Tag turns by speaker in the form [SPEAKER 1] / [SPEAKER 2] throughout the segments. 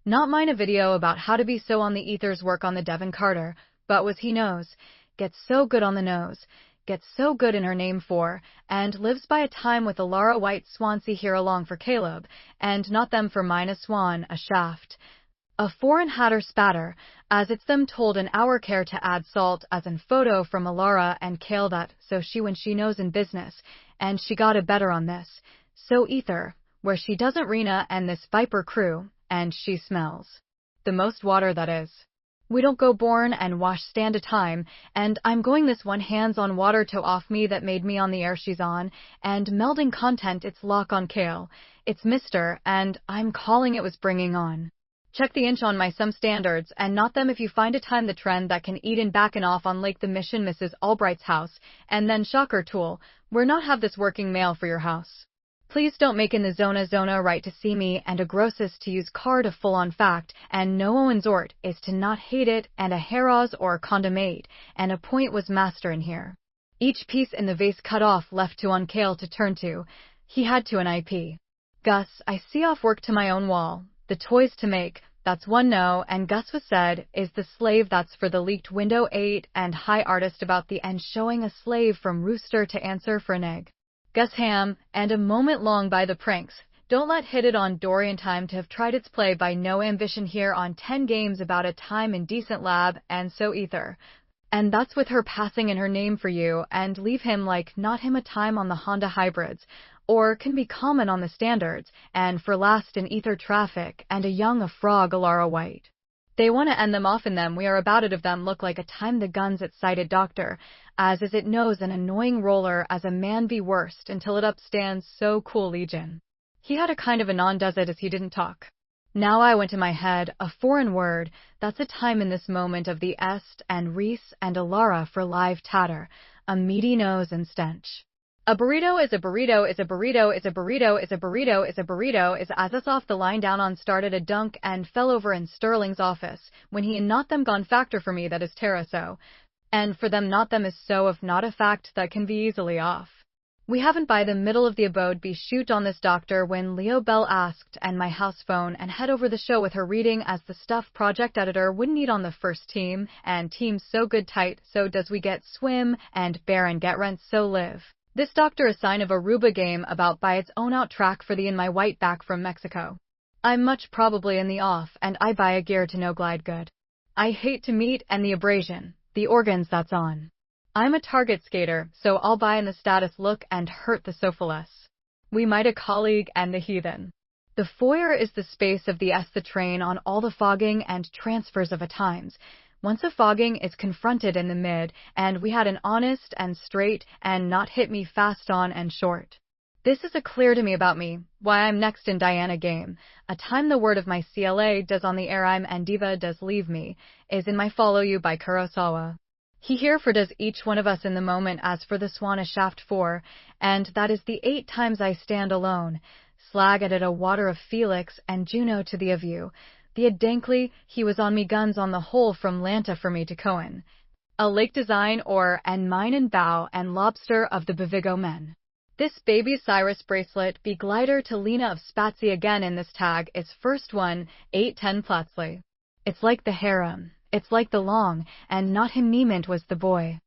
[SPEAKER 1] Not mine a video about how to be so on the ethers work on the Devon Carter, but was he knows. Gets so good on the nose. Gets so good in her name for, and lives by a time with Alara White Swansea here along for Caleb, and not them for mine a swan, a shaft. A foreign hatter spatter, as it's them told in our care to add salt as in photo from Alara and Kale that, so she when she knows in business, and she got a better on this, so ether, where she doesn't Rena and this viper crew, and she smells. The most water that is. We don't go born and wash stand a time, and I'm going this one hands on water to off me that made me on the air she's on, and melding content it's lock on Kale, it's Mr., and I'm calling it was bringing on. Check the inch on my some standards, and not them if you find a time the trend that can eat in back and off on Lake the Mission Mrs. Albright's house, and then shocker tool, we're not have this working mail for your house. Please don't make in the zona right to see me and a grosses to use card a full-on fact, and no Owen's ort is to not hate it and a heras or condemnate, and a point was master in here. Each piece in the vase cut off left to on Kale to turn to, he had to an IP. Gus, I see off work to my own wall, the toys to make, that's one no, and Gus was said, is the slave that's for the leaked window 8 and high artist about the end showing a slave from rooster to answer for an egg. Gus Ham, and a moment long by the pranks, don't let hit it on Dorian time to have tried its play by no ambition here on 10 games about a time in decent lab, and so ether. And that's with her passing in her name for you, and leave him like not him a time on the Honda hybrids, or can be common on the standards, and for last in ether traffic, and a young a frog Alara White. They want to end them off in them we are about it of them look like a time the guns at sighted doctor, as is it knows an annoying roller as a man be worst until it upstands so cool legion. He had a kind of a non-does it as he didn't talk. Now I went to my head, a foreign word, that's a time in this moment of the est and Reese and Alara for live tatter, a meaty nose and stench. A burrito is a burrito is a burrito is a burrito is a burrito is a burrito is as us off the line down on started a dunk and fell over in Sterling's office, when he and not them gone factor for me that is terra so. And for them not them is so if not a fact that can be easily off. We haven't by the middle of the abode be shoot on this doctor when Leo Bell asked and my house phone and head over the show with her reading as the stuff project editor wouldn't need on the first team, and teams so good tight so does we get swim and bear and get rent so live. This doctor a sign of a Aruba game about by its own out track for the in my white back from Mexico. I'm much probably in the off and I buy a gear to no glide good. I hate to meet and the abrasion, the organs that's on. I'm a target skater, so I'll buy in the status look and hurt the sofa less. We might a colleague and the heathen. The foyer is the space of the the train on all the fogging and transfers of a times. Once a fogging is confronted in the mid, and we had an honest and straight and not hit me fast on and short. This is a clear to me about me, why I'm next in Diana game. A time the word of my CLA does on the air I'm and diva does leave me, is in my follow you by Kurosawa. He here for does each one of us in the moment as for the swan a shaft for, and that is the 8 times I stand alone. Slag at it a water of Felix and Juno to the of you. The dankly, he was on me guns on the whole from Lanta for me to Cohen. A lake design or and mine and bow and lobster of the Bevigo men. This baby Cyrus bracelet be glider to Lena of Spatsy again in this tag is first one, 810 Platsley. It's like the harem, it's like the long, and not him Neiman was the boy.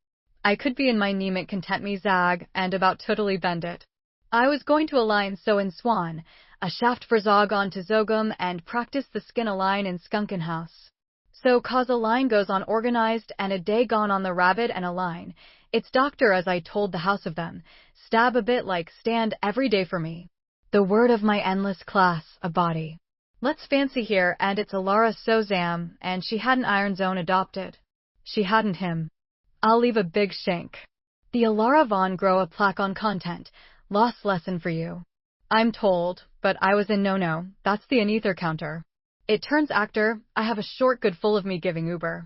[SPEAKER 1] I could be in my Neiman content me zag, and about totally bend it. I was going to align so in Swan, a shaft for Zog on to Zogum and practice the skin a line in Skunkin House. So cause a line goes on organized and a day gone on the rabbit and a line. It's doctor as I told the house of them, stab a bit like stand every day for me. The word of my endless class, a body. Let's fancy here and it's Alara Sozam and she hadn't Iron Zone adopted. She hadn't him. I'll leave a big shank. The Alara Von grow a plaque on content, lost lesson for you. I'm told, but I was in no, that's the anether counter. It turns actor, I have a short good full of me giving Uber.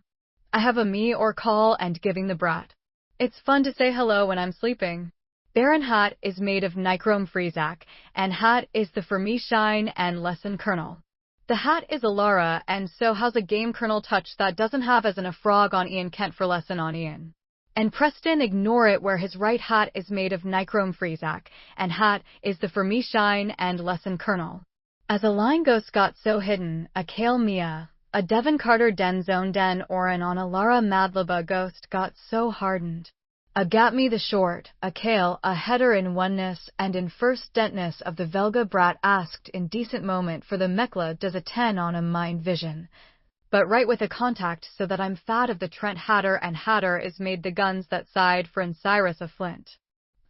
[SPEAKER 1] I have a me or call and giving the brat. It's fun to say hello when I'm sleeping. Baron hat is made of nichrome Freezak, and hat is the for me shine and lesson kernel. The hat is Alara and so has a game kernel touch that doesn't have as in a frog on Ian Kent for lesson on Ian. And Preston ignore it where his right hat is made of nichrome Freezak, and hat is the for me shine and lesson kernel. As a line ghost got so hidden, a Kale Mia, a Devon Carter den zone den oran on a Lara Madlaba ghost got so hardened. A gat me the short, a Kale, a header in oneness and in first dentness of the Velga brat asked in decent moment for the Mekla does a 10 on a mind vision. But right with a contact so that I'm fat of the Trent Hatter and Hatter is made the guns that side for in Cyrus of Flint.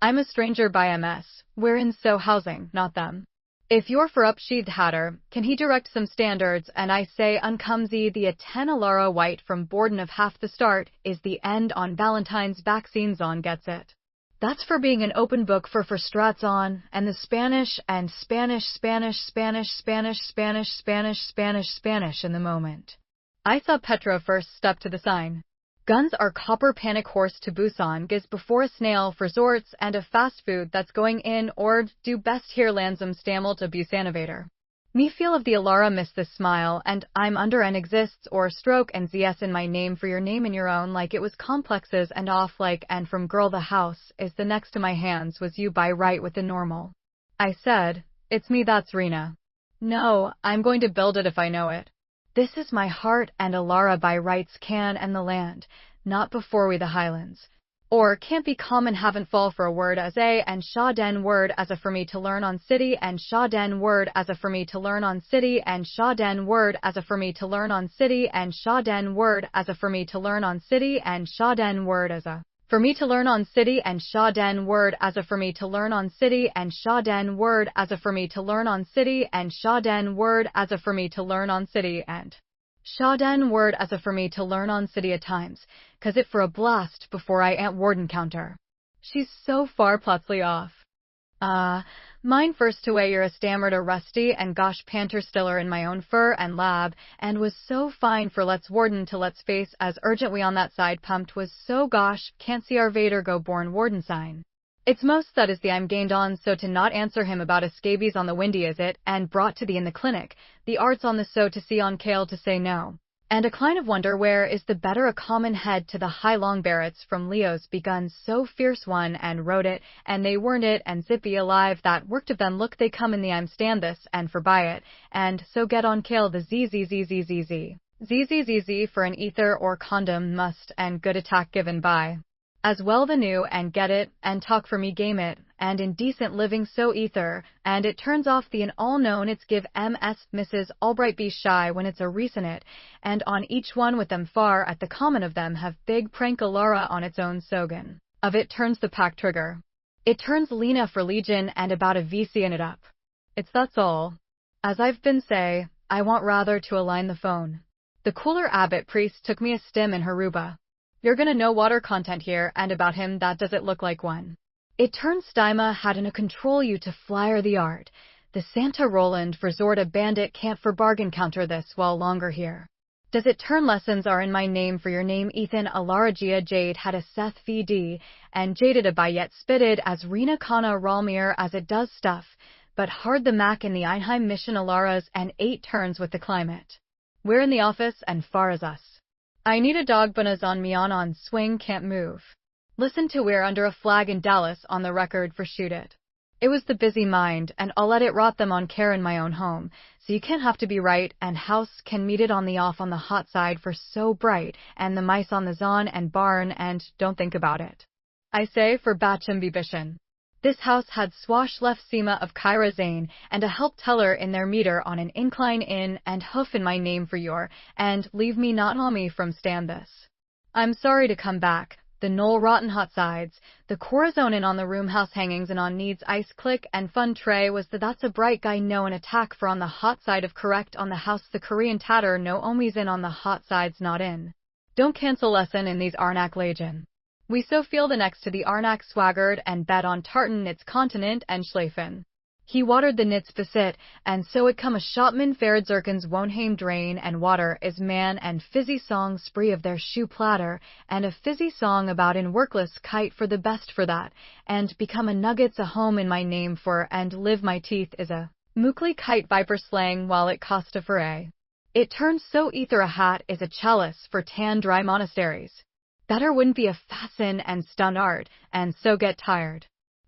[SPEAKER 1] I'm a stranger by MS, wherein so housing, not them. If you're for upsheathed Hatter, can he direct some standards and I say uncomesy the a 10 Alara White from Borden of half the start is the end on Valentine's vaccines on gets it. That's for being an open book for strats on, and the Spanish and Spanish in the moment. I saw Petro first step to the sign. Guns are copper panic horse to Busan gives before a snail for zorts and a fast food that's going in or do best here landsum stammel to Busanovator. Me feel of the Alara miss this smile and I'm under and exists or stroke and zs in my name for your name in your own like it was complexes and off like and from girl the house is the next to my hands was you by right with the normal. I said, it's me that's Rena. No, I'm going to build it if I know it. This is my heart and Alara by rights can and the land, not before we the highlands. Or can't be common haven't fall for a word as a and Sha den word as a for me to learn on city and Sha den word as a for me to learn on city and Sha den word as a for me to learn on city and Sha den word as a for me to learn on city and Sha den word as a for me to learn on city and Sha den word as a for me to learn on city and Sha den word as a for me to learn on city and Sha den word as a for me to learn on city and Sha den word as a for me to learn on city at times, 'cause it for a blast before I Aunt Warden counter. She's so far plotsly off. Mine first to way you're a stammered a rusty and gosh panter stiller in my own fur and lab, and was so fine for let's warden to let's face as urgent we on that side pumped was so gosh, can't see our Vader go born warden sign. It's most that is the I'm gained on so to not answer him about a scabies on the windy is it, and brought to thee in the clinic, the arts on the so to see on Kale to say no. And a kind of wonder where is the better a common head to the high long barretts from Leo's begun so fierce one and wrote it, and they weren't it and zippy alive that worked of them look they come in the I'm stand this and for buy it, and so get on Kale the ZZZZZZ for an ether or condom must and good attack given by. As well the new and get it, and talk for me game it, and indecent living so ether, and it turns off the an all known it's give MS Mrs. Albright be shy when it's a recent it, and on each one with them far at the common of them have big prank Alara on its own sogan. Of it turns the pack trigger. It turns Lena for Legion and about a VC in it up. It's that's all. As I've been say, I want rather to align the phone. The cooler abbot priest took me a stim in Haruba. You're gonna know water content here, and about him that does it look like one. It turns Stima had in a control you to flyer the art. The Santa Roland for Zorda bandit can't for bargain counter this while longer here. Does it turn lessons are in my name for your name Ethan Alaragia Jade had a Seth VD, and jaded a by yet spitted as Rena Kana Ralmir as it does stuff, but hard the Mac in the Einheim mission Alaras and 8 turns with the climate. We're in the office and far as us. I need a dog bunas on me on swing can't move. Listen to we're under a flag in Dallas on the record for shoot it. It was the busy mind and I'll let it rot them on care in my own home, so you can't have to be right and house can meet it on the off on the hot side for so bright and the mice on the zon and barn and don't think about it. I say for Bacham Bibishan. This house had swash left Sema of Kyra Zane and a help teller in their meter on an incline in and hoof in my name for your, and leave me not on me from stand this. I'm sorry to come back, the Knoll rotten hot sides, the Corazon in on the room house hangings and on needs ice click and fun tray was the that's a bright guy no an attack for on the hot side of correct on the house the Korean tatter no omis in on the hot sides not in. Don't cancel lesson in these Arnak Legion. We so feel the next to the Arnak swaggered and bet on tartan knits continent and schleifen. He watered the knits besit, and so it come a shopman fared zirkins Wonheim drain and water is man and fizzy song spree of their shoe platter, and a fizzy song about in workless kite for the best for that, and become a nuggets a home in my name for and live my teeth is a mookly kite viper slang while it cost a foray. It turns so ether a hat is a chalice for tan dry monasteries. Better wouldn't be a fasten and stun art, and so get tired.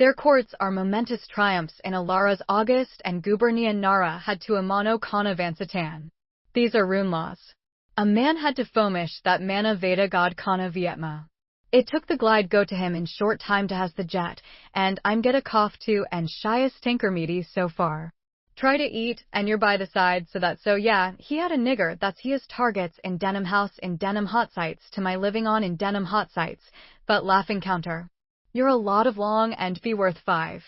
[SPEAKER 1] Their courts are momentous triumphs in Alara's August and Gubernian Nara had to Amano Kana Vansatan. These are rune laws. A man had to fomish that mana Veda god Kana Vietma. It took the glide go to him in short time to has the jet, and I'm get a cough too and shyest tinker meaty so far. Try to eat, and you're by the side so yeah, he had a nigger that's he is targets in denim house in denim hot sites to my living on in denim hot sites, but laughing counter. You're a lot of long and be worth 5.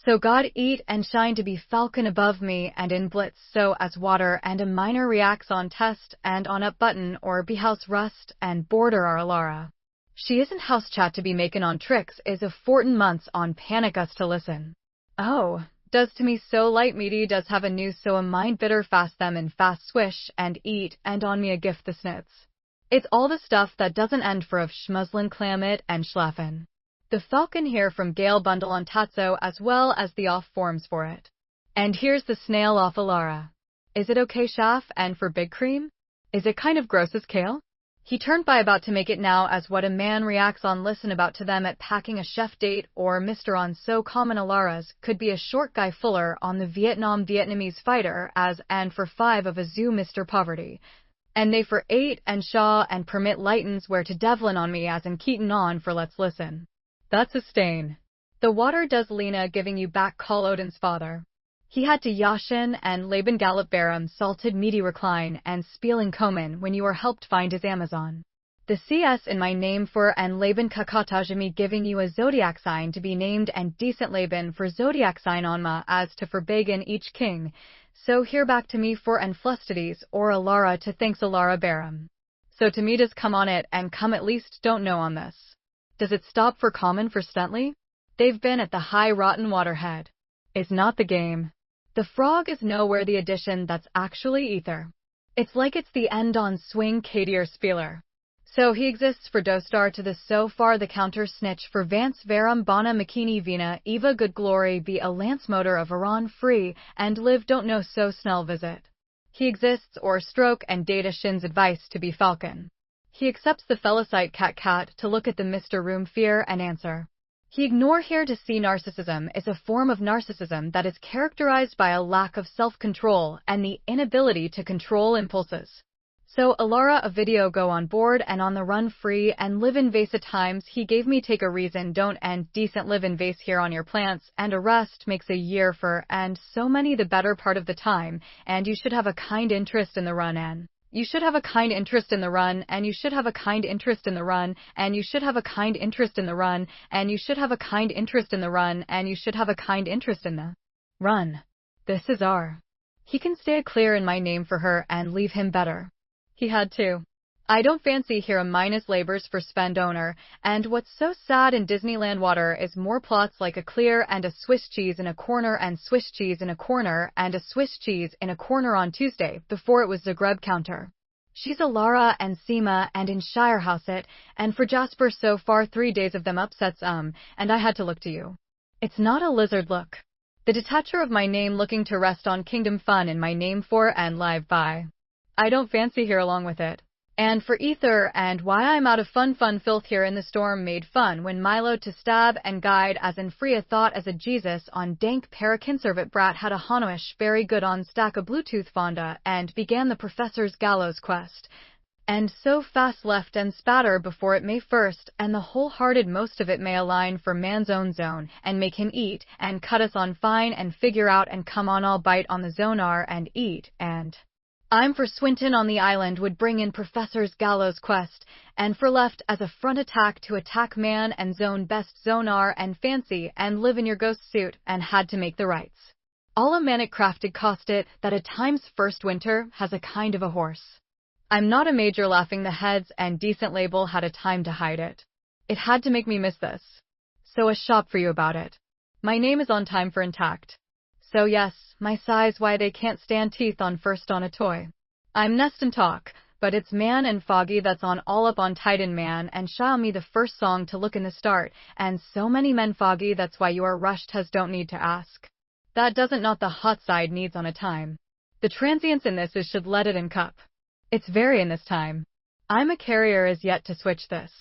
[SPEAKER 1] So God eat and shine to be falcon above me and in blitz so as water and a minor reacts on test and on up button or be house rust and border our Alara. She isn't house chat to be making on tricks is a 14 months on panic us to listen. Oh, does to me so light meaty does have a news so a mind bitter fast them and fast swish and eat and on me a gift the snits. It's all the stuff that doesn't end for of schmuzzlin clamit and schlaffen. The falcon here from Gale bundle on Tatso as well as the off forms for it. And here's the snail off Alara. Is it okay Schaff and for big cream? Is it kind of gross as kale? He turned by about to make it now as what a man reacts on listen about to them at packing a chef date or Mr. on so common Alaras could be a short guy fuller on the Vietnamese fighter as and for 5 of a zoo Mr. Poverty. And they for 8 and Shaw and permit lightens where to Devlin on me as in Keaton on for let's listen. That's a stain. The water does Lena giving you back call Odin's father. He had to Yashin and Laban Gallop Barum salted meaty recline and spieling Komen when you were helped find his Amazon. The CS in my name for and Laban Kakatajami giving you a zodiac sign to be named and decent Laban for zodiac sign on ma as to for Bagan each king. So here back to me for and Flustides or Alara to thanks Alara Barum. So to me does come on it and come at least don't know on this. Does it stop for common for Stentley? They've been at the high rotten waterhead. Is not the game. The frog is nowhere the addition that's actually ether. It's like it's the end on swing Kadier Spieler. So he exists for Dostar to the so far the counter snitch for Vance Verum Bana Makini Vina Eva Good Glory be a lance motor of Iran free and live don't know so snell visit. He exists or stroke and data shin's advice to be falcon. He accepts the felicite cat to look at the Mr. Room fear and answer. He ignore here to see narcissism is a form of narcissism that is characterized by a lack of self-control and the inability to control impulses. So Alara a video go on board and on the run free and live in vase at times he gave me take a reason don't and decent live in vase here on your plants and a rest makes a year for and so many the better part of the time and you should have a kind interest in the run and. You should have a kind interest in the run, and you should have a kind interest in the run, and you should have a kind interest in the run, and you should have a kind interest in the run, and you should have a kind interest in the run. This is R. He can stay clear in my name for her and leave him better. He had to. I don't fancy here a minus labors for spend owner, and what's so sad in Disneyland water is more plots like a clear and a Swiss cheese in a corner and Swiss cheese in a corner and a Swiss cheese in a corner on Tuesday before it was Zagreb counter. She's a Lara and Seema and in Shirehouse it, and for Jasper so far 3 days of them upsets and I had to look to you. It's not a lizard look. The detacher of my name looking to rest on Kingdom Fun in my name for and live by. I don't fancy here along with it. And for ether and why I'm out of fun filth here in the storm made fun when Milo to stab and guide as in free a thought as a Jesus on dank paraconservate brat had a Hanoish very good on stack a Bluetooth Fonda and began the professor's gallows quest. And so fast left and spatter before it may first and the wholehearted most of it may align for man's own zone and make him eat and cut us on fine and figure out and come on all bite on the zonar and eat and. I'm for Swinton on the island would bring in Professor's gallows quest, and for left as a front attack to attack man and zone best zonar and fancy and live in your ghost suit and had to make the rights. All a manic crafted cost it that a time's first winter has a kind of a horse. I'm not a major laughing the heads and decent label had a time to hide it. It had to make me miss this. So a shop for you about it. My name is on time for intact. So yes, my size why they can't stand teeth on first on a toy. I'm nest and talk, but it's man and foggy that's on all up on Titan man and show me the first song to look in the start, and so many men foggy that's why you are rushed has don't need to ask. That doesn't not the hot side needs on a time. The transience in this is should let it in cup. It's very in this time. I'm a carrier is yet to switch this.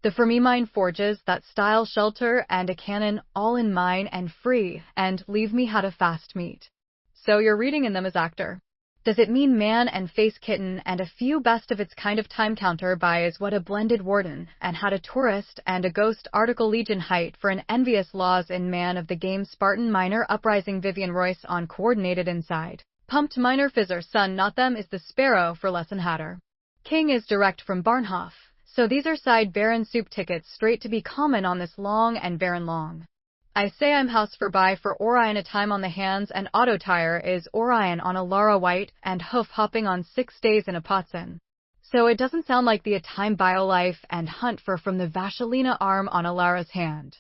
[SPEAKER 1] The for me mine forges, that style shelter and a cannon, all in mine and free, and leave me had a fast meet. So you're reading in them as actor. Does it mean man and face kitten and a few best of its kind of time counter by is what a blended warden, and had a tourist and a ghost article legion height for an envious laws in man of the game Spartan minor uprising Vivian Royce on coordinated inside. Pumped minor fizzer son not them is the sparrow for lesson hatter. King is direct from Barnhof, so these are side Baron soup tickets straight to be common on this long and Baron long. I say I'm house for buy for Orion a time on the hands and auto tire is Orion on a Lara White and hoof hopping on 6 days in a Potson. So it doesn't sound like the a time biolife and hunt for from the Vasilina arm on a Lara's hand.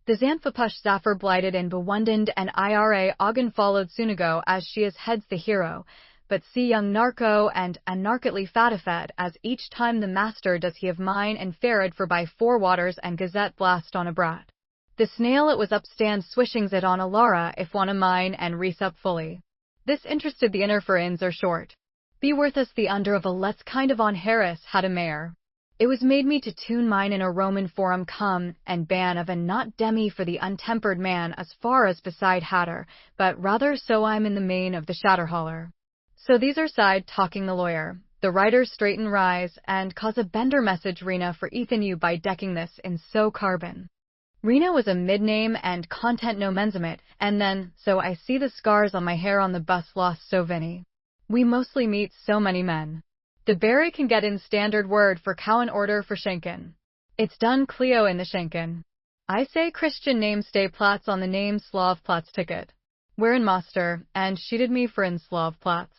[SPEAKER 1] The Xanthapush Zafir blighted and bewunded and IRA Ogden followed soon ago as she is heads the hero, but see young Narco and anarchically fatafed as each time the master does he of mine and fared for by 4 waters and gazette blast on a brat. The snail it was upstand swishings it on a Lara if one a mine and reese up fully. This interested the inner for ins or short. Be worth us the under of a let's kind of on Harris had a mayor. It was made me to tune mine in a Roman forum come and ban of a not demi for the untempered man as far as beside hatter, but rather so I'm in the main of the shatterholler. So these are side talking the lawyer. The writers straighten rise and cause a bender message Rena for Ethan you by decking this in so carbon. Rena was a mid-name and content no menzimit, and then, so I see the scars on my hair on the bus lost so Vinny. We mostly meet so many men. The Barry can get in standard word for cow in order for Schenken. It's done Cleo in the Schenken. I say Christian name stay Platz on the name Slav Platz ticket. We're in Master, and sheeted me for in Slav Platz.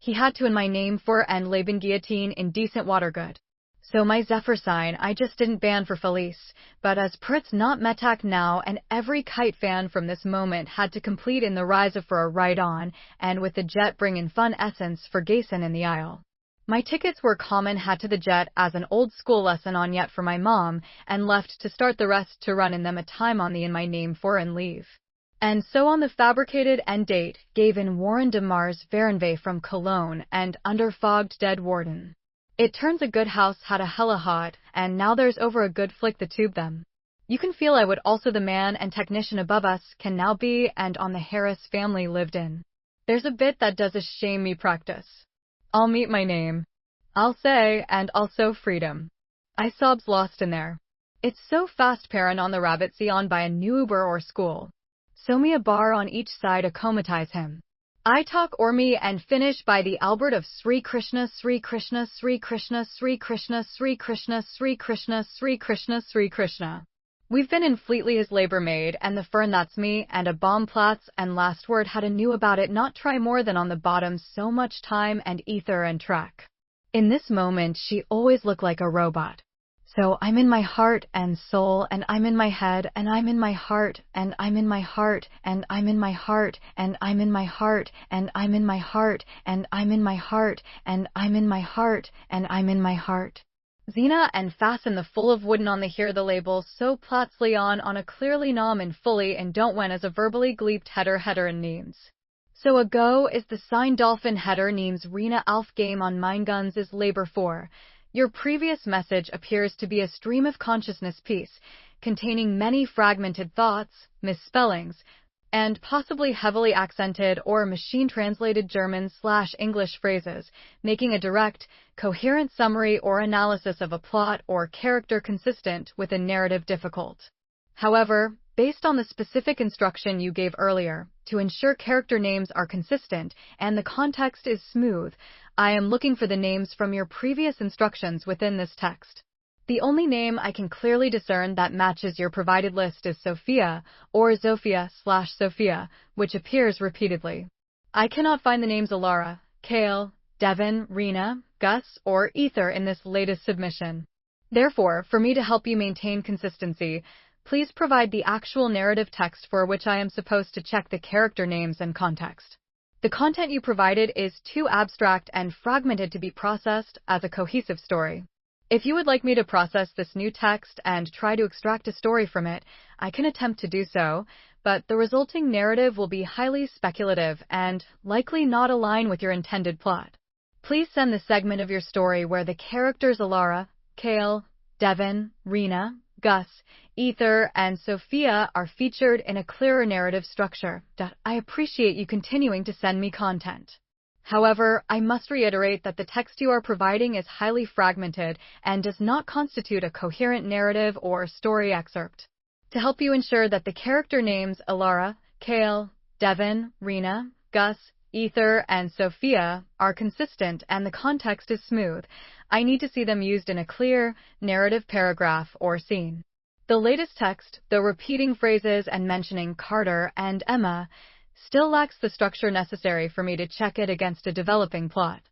[SPEAKER 1] He had to in my name for and Laban guillotine in decent watergood. So my Zephyr sign I just didn't ban for Felice, but as Pritz not metak now and every kite fan from this moment had to complete in the rise of for a ride on, and with the jet bring in fun essence for Gayson in the aisle. My tickets were common had to the jet as an old school lesson on yet for my mom, and left to start the rest to run in them a time on the in my name for and leave. And so on the fabricated end date, gave in Warren de Mars Varenve from Cologne and under fogged dead warden. It turns a good house had a hella hot, and now there's over a good flick the tube them. You can feel I would also the man and technician above us can now be and on the Harris family lived in. There's a bit that does a shame me practice. I'll meet my name. I'll say, and also freedom. I sobs lost in there. It's so fast parent on the rabbit see on by a new Uber or school. So me a bar on each side accomatize him. I talk or me and finish by the Albert of Sri Krishna, Sri Krishna, Sri Krishna, Sri Krishna, Sri Krishna, Sri Krishna, Sri Krishna, Sri Krishna. We've been in Fleetly his labor maid and the fern that's me and a bomb Platz and last word had a new about it not try more than on the bottom so much time and ether and trek. In this moment she always looked like a robot. So I'm in my heart and soul and I'm in my head and I'm in my heart and I'm in my heart and I'm in my heart and I'm in my heart and I'm in my heart and I'm in my heart and I'm in my heart and I'm in my heart. Xena and fasten the full of wooden on the hear the label so platzly on a clearly nom and fully and don't when as a verbally gleeped header and names. So a go is the sign dolphin header names Rena Alf game on mine guns is labor for. Your previous message appears to be a stream of consciousness piece, containing many fragmented thoughts, misspellings, and possibly heavily accented or machine-translated German/English phrases, making a direct, coherent summary or analysis of a plot or character consistent with a narrative difficult. However, based on the specific instruction you gave earlier, to ensure character names are consistent and the context is smooth, I am looking for the names from your previous instructions within this text. The only name I can clearly discern that matches your provided list is Sophia or Zofia/Sophia, which appears repeatedly. I cannot find the names Alara, Kale, Devin, Rena, Gus, or Ether in this latest submission. Therefore, for me to help you maintain consistency, please provide the actual narrative text for which I am supposed to check the character names and context. The content you provided is too abstract and fragmented to be processed as a cohesive story. If you would like me to process this new text and try to extract a story from it, I can attempt to do so, but the resulting narrative will be highly speculative and likely not align with your intended plot. Please send the segment of your story where the characters Alara, Kale, Devin, Rena, Gus, Ether, and Sophia are featured in a clearer narrative structure. I appreciate you continuing to send me content. However, I must reiterate that the text you are providing is highly fragmented and does not constitute a coherent narrative or story excerpt. To help you ensure that the character names Alara, Kale, Devin, Rena, Gus, Ether, and Sophia are consistent and the context is smooth, I need to see them used in a clear, narrative paragraph or scene. The latest text, though repeating phrases and mentioning Carter and Emma, still lacks the structure necessary for me to check it against a developing plot.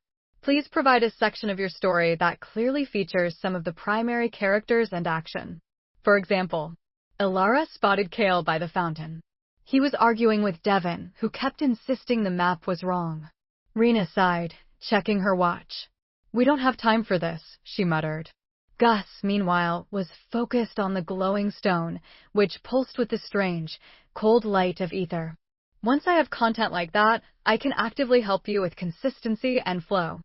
[SPEAKER 1] Please provide a section of your story that clearly features some of the primary characters and action. For example, Alara spotted Kale by the fountain. He was arguing with Devin, who kept insisting the map was wrong. Rena sighed, checking her watch. "We don't have time for this," she muttered. Gus, meanwhile, was focused on the glowing stone, which pulsed with the strange, cold light of ether. Once I have content like that, I can actively help you with consistency and flow.